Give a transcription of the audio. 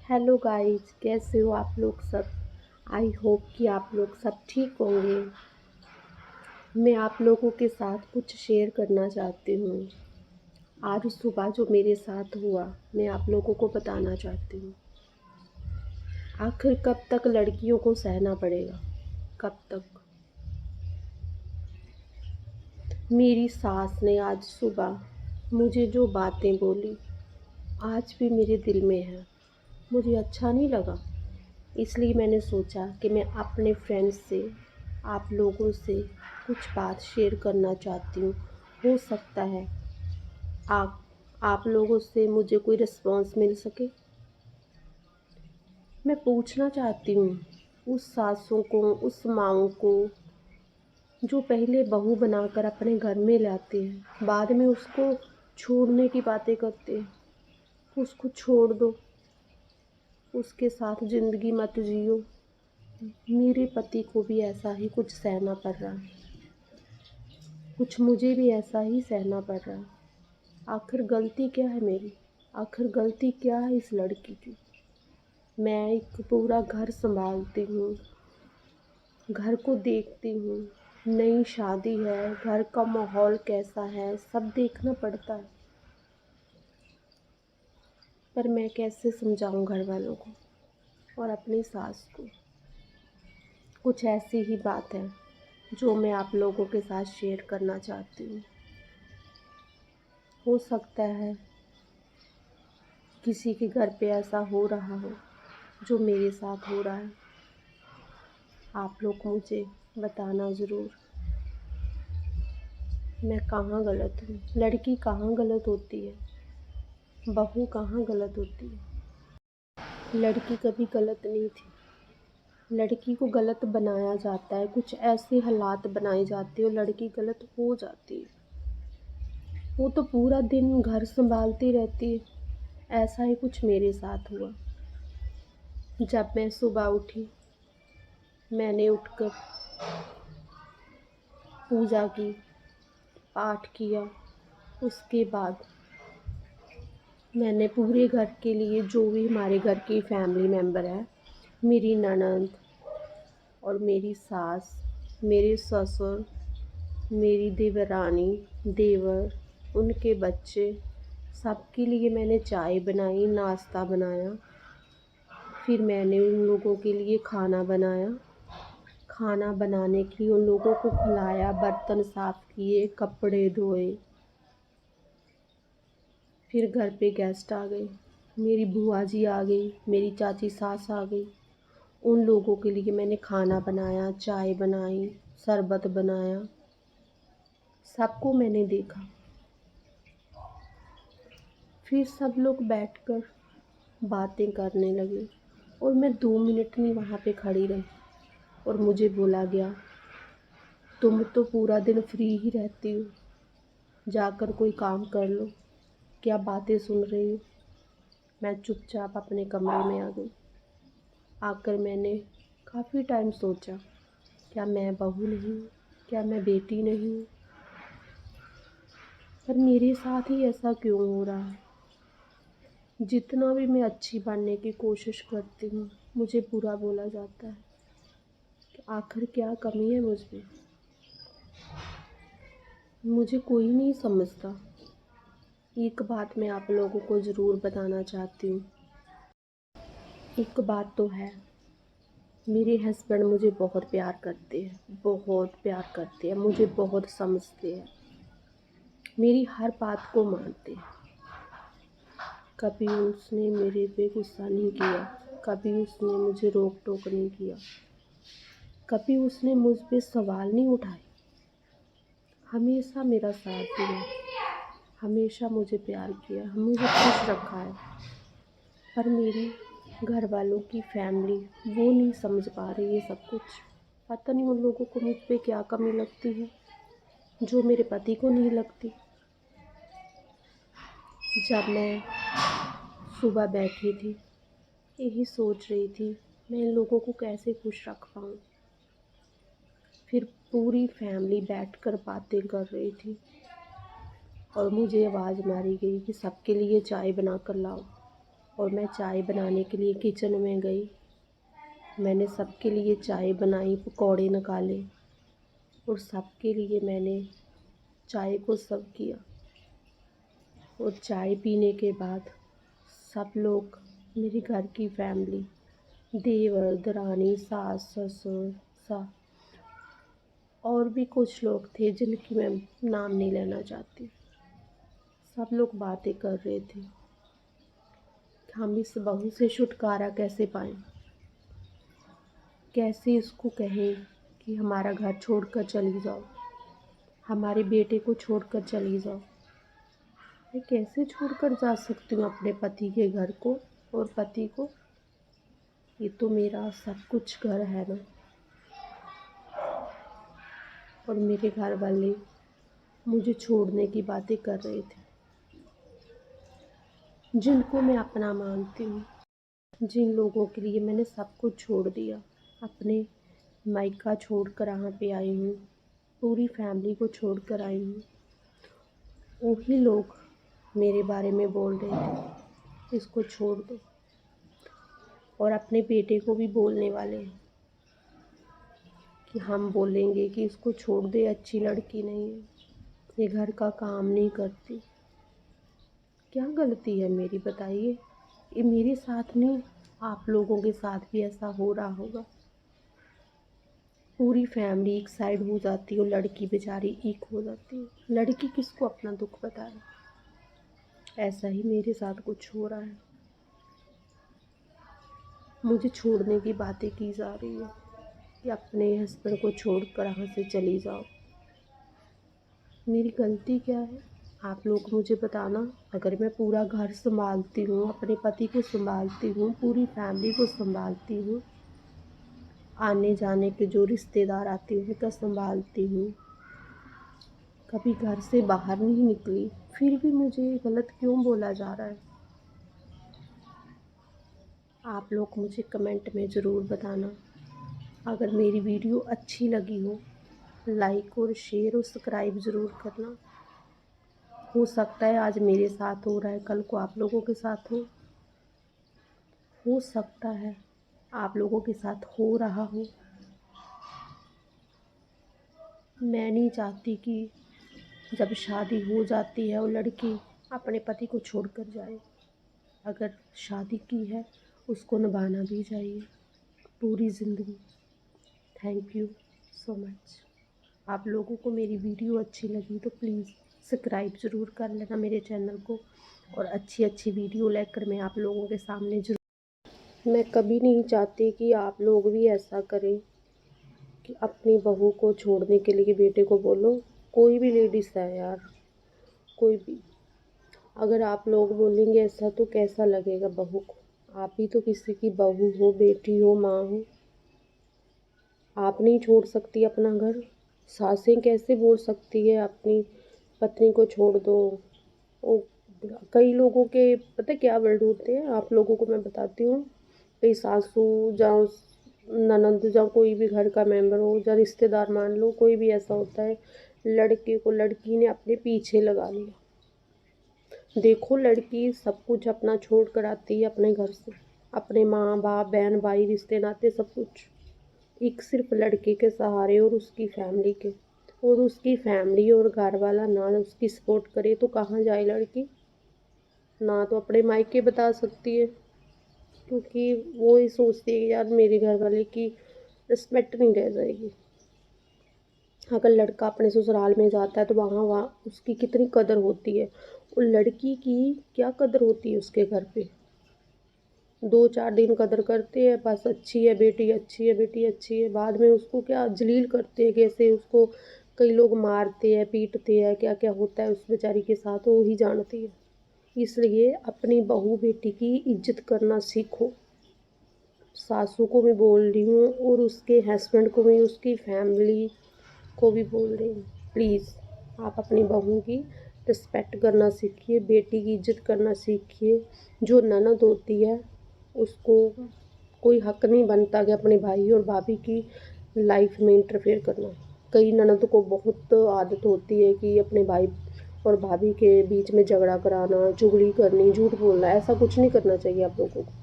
Hello guys, कैसे हो आप लोग सब। आई होप कि आप लोग सब ठीक होंगे। मैं आप लोगों के साथ कुछ शेयर करना चाहती हूँ। आज सुबह जो मेरे साथ हुआ, मैं आप लोगों को बताना चाहती हूँ। आखिर कब तक लड़कियों को सहना पड़ेगा, कब तक। मेरी सास ने आज सुबह मुझे जो बातें बोली, आज भी मेरे दिल में है। मुझे अच्छा नहीं लगा, इसलिए मैंने सोचा कि मैं अपने फ्रेंड्स से, आप लोगों से कुछ बात शेयर करना चाहती हूँ। हो सकता है आप आप लोगों से मुझे कोई रिस्पॉन्स मिल सके। मैं पूछना चाहती हूँ उस सासों को, उस माँओं को जो पहले बहू बनाकर अपने घर में लाते हैं, बाद में उसको छोड़ने की बातें करते हैं। उसको छोड़ दो, उसके साथ ज़िंदगी मत जियो। मेरे पति को भी ऐसा ही कुछ सहना पड़ रहा है, कुछ मुझे भी ऐसा ही सहना पड़ रहा है। आखिर गलती क्या है मेरी, आखिर गलती क्या है इस लड़की की। मैं एक पूरा घर संभालती हूँ, घर को देखती हूँ, नई शादी है, घर का माहौल कैसा है सब देखना पड़ता है। पर मैं कैसे समझाऊँ घर वालों को और अपनी सास को। कुछ ऐसी ही बात है जो मैं आप लोगों के साथ शेयर करना चाहती हूँ। हो सकता है किसी के घर पे ऐसा हो रहा हो जो मेरे साथ हो रहा है। आप लोग मुझे बताना ज़रूर, मैं कहाँ गलत हूँ, लड़की कहाँ गलत होती है, बहू कहाँ गलत होती है। लड़की कभी गलत नहीं थी, लड़की को गलत बनाया जाता है, कुछ ऐसे हालात बनाए जाते हैं और लड़की गलत हो जाती है। वो तो पूरा दिन घर संभालती रहती है। ऐसा ही कुछ मेरे साथ हुआ। जब मैं सुबह उठी, मैंने उठकर पूजा की, पाठ किया। उसके बाद मैंने पूरे घर के लिए, जो भी हमारे घर की फैमिली मेम्बर है, मेरी ननद और मेरी सास, मेरे ससुर, मेरी देवरानी, देवर, उनके बच्चे, सबके लिए मैंने चाय बनाई, नाश्ता बनाया। फिर मैंने उन लोगों के लिए खाना बनाया। खाना बनाने के लिए उन लोगों को खिलाया, बर्तन साफ़ किए, कपड़े धोए। फिर घर पे गेस्ट आ गए, मेरी बुआ जी आ गई, मेरी चाची सास आ गई। उन लोगों के लिए मैंने खाना बनाया, चाय बनाई, शरबत बनाया। सबको मैंने देखा। फिर सब लोग बैठकर बातें करने लगे और मैं 2 मिनट नहीं वहाँ पे खड़ी रही और मुझे बोला गया, तुम तो पूरा दिन फ्री ही रहती हो, जाकर कोई काम कर लो, क्या बातें सुन रही हो। मैं चुपचाप अपने कमरे में आ गई। आकर मैंने काफ़ी टाइम सोचा, क्या मैं बहू नहीं हूँ, क्या मैं बेटी नहीं हूँ, पर मेरे साथ ही ऐसा क्यों हो रहा है। जितना भी मैं अच्छी बनने की कोशिश करती हूँ, मुझे बुरा बोला जाता है। कि आखिर क्या कमी है मुझ में, मुझे कोई नहीं समझता। एक बात मैं आप लोगों को ज़रूर बताना चाहती हूँ। एक बात तो है, मेरे हस्बैंड मुझे बहुत प्यार करते हैं, बहुत प्यार करते हैं, मुझे बहुत समझते हैं, मेरी हर बात को मानते हैं। कभी उसने मेरे पे गुस्सा नहीं किया, कभी उसने मुझे रोक टोक नहीं किया, कभी उसने मुझ पे सवाल नहीं उठाए। हमेशा मेरा साथ दिया, हमेशा मुझे प्यार किया, मुझे खुश रखा है। पर मेरी घर वालों की फैमिली वो नहीं समझ पा रही है सब कुछ। पता नहीं उन लोगों को मुझ पे क्या कमी लगती है जो मेरे पति को नहीं लगती। जब मैं सुबह बैठी थी, यही सोच रही थी मैं इन लोगों को कैसे खुश रख पाऊँ। फिर पूरी फैमिली बैठकर बातें कर रही थी और मुझे आवाज़ मारी गई कि सबके लिए चाय बना कर लाओ। और मैं चाय बनाने के लिए किचन में गई। मैंने सबके लिए चाय बनाई, पकौड़े निकाले और सबके लिए मैंने चाय को सर्व किया। और चाय पीने के बाद सब लोग, मेरे घर की फैमिली, देवर, दरानी, सास, ससुर, सा और भी कुछ लोग थे जिनकी मैं नाम नहीं लेना चाहती, सब लोग बातें कर रहे थे कि हम इस बहू से छुटकारा कैसे पाएं, कैसे इसको कहें कि हमारा घर छोड़कर चली जाओ, हमारे बेटे को छोड़कर चली जाओ। मैं कैसे छोड़कर जा सकती हूँ अपने पति के घर को और पति को? ये तो मेरा सब कुछ घर है ना। और मेरे घर वाले मुझे छोड़ने की बातें कर रहे थे, जिनको मैं अपना मानती हूँ, जिन लोगों के लिए मैंने सब कुछ छोड़ दिया, अपने मायका छोड़कर यहाँ पे आई हूँ, पूरी फैमिली को छोड़कर आई हूँ, वही लोग मेरे बारे में बोल रहे थे इसको छोड़ दो। और अपने बेटे को भी बोलने वाले हैं कि हम बोलेंगे कि इसको छोड़ दे, अच्छी लड़की नहीं है, ये घर का काम नहीं करती। क्या गलती है मेरी, बताइए? ये मेरे साथ नहीं, आप लोगों के साथ भी ऐसा हो रहा होगा। पूरी फैमिली एक साइड हो जाती है और लड़की बेचारी एक हो जाती है। लड़की किसको अपना दुख बताए? ऐसा ही मेरे साथ कुछ हो रहा है। मुझे छोड़ने की बातें की जा रही है कि अपने हस्बैंड को छोड़कर यहाँ से चली जाओ। मेरी गलती क्या है? आप लोग मुझे बताना। अगर मैं पूरा घर संभालती हूँ, अपने पति को संभालती हूँ, पूरी फैमिली को संभालती हूँ, आने जाने के जो रिश्तेदार आते हैं उनका संभालती हूँ, कभी घर से बाहर नहीं निकली, फिर भी मुझे गलत क्यों बोला जा रहा है? आप लोग मुझे कमेंट में ज़रूर बताना। अगर मेरी वीडियो अच्छी लगी हो, लाइक और शेयर और सब्सक्राइब ज़रूर करना। हो सकता है आज मेरे साथ हो रहा है, कल को आप लोगों के साथ हो सकता है आप लोगों के साथ हो रहा हो। मैं नहीं चाहती कि जब शादी हो जाती है और लड़की अपने पति को छोड़कर जाए। अगर शादी की है उसको निभाना भी चाहिए पूरी ज़िंदगी। Thank you so much. आप लोगों को मेरी वीडियो अच्छी लगी तो प्लीज़ सब्सक्राइब ज़रूर कर लेना मेरे चैनल को, और अच्छी अच्छी वीडियो लेकर मैं आप लोगों के सामने ज़रूर। मैं कभी नहीं चाहती कि आप लोग भी ऐसा करें कि अपनी बहू को छोड़ने के लिए बेटे को बोलो। कोई भी लेडीज़ है यार, कोई भी, अगर आप लोग बोलेंगे ऐसा तो कैसा लगेगा बहू को? आप ही तो किसी की बहू हो, बेटी हो, माँ हो। आप नहीं छोड़ सकती अपना घर? सासें कैसे बोल सकती है अपनी पत्नी को छोड़ दो? ओ, कई लोगों के पता क्या वर्ड होते हैं, आप लोगों को मैं बताती हूँ। कई सासू या ननद या कोई भी घर का मेंबर हो या रिश्तेदार मान लो, कोई भी ऐसा होता है, लड़के को लड़की ने अपने पीछे लगा लिया। देखो लड़की सब कुछ अपना छोड़ कर आती है अपने घर से, अपने माँ बाप, बहन भाई, रिश्ते नाते, सब कुछ एक सिर्फ लड़के के सहारे और उसकी फैमिली के। और उसकी फैमिली और घर वाला ना उसकी सपोर्ट करे तो कहाँ जाए लड़की? ना तो अपने मायके बता सकती है, क्योंकि वो ही सोचती है कि यार मेरे घर वाले की रिस्पेक्ट नहीं रह जाएगी। अगर लड़का अपने ससुराल में जाता है तो वहाँ उसकी कितनी कदर होती है, और लड़की की क्या कदर होती है उसके घर पे? 2-4 दिन कदर करते हैं बस, अच्छी है बेटी, अच्छी है बेटी, अच्छी है। बाद में उसको क्या जलील करते हैं, कैसे उसको कई लोग मारते हैं, पीटते हैं, क्या क्या होता है उस बेचारी के साथ वो ही जानती है। इसलिए अपनी बहू बेटी की इज्जत करना सीखो। सासू को भी बोल रही हूँ और उसके हस्बैंड को भी, उसकी फैमिली को भी बोल रही हूँ, प्लीज़ आप अपनी बहू की रिस्पेक्ट करना सीखिए, बेटी की इज्जत करना सीखिए। जो ननद होती है उसको कोई हक नहीं बनता कि अपने भाई और भाभी की लाइफ में इंटरफेयर करना। कई ननद को बहुत आदत होती है कि अपने भाई और भाभी के बीच में झगड़ा कराना, चुगली करनी, झूठ बोलना, ऐसा कुछ नहीं करना चाहिए आप लोगों को।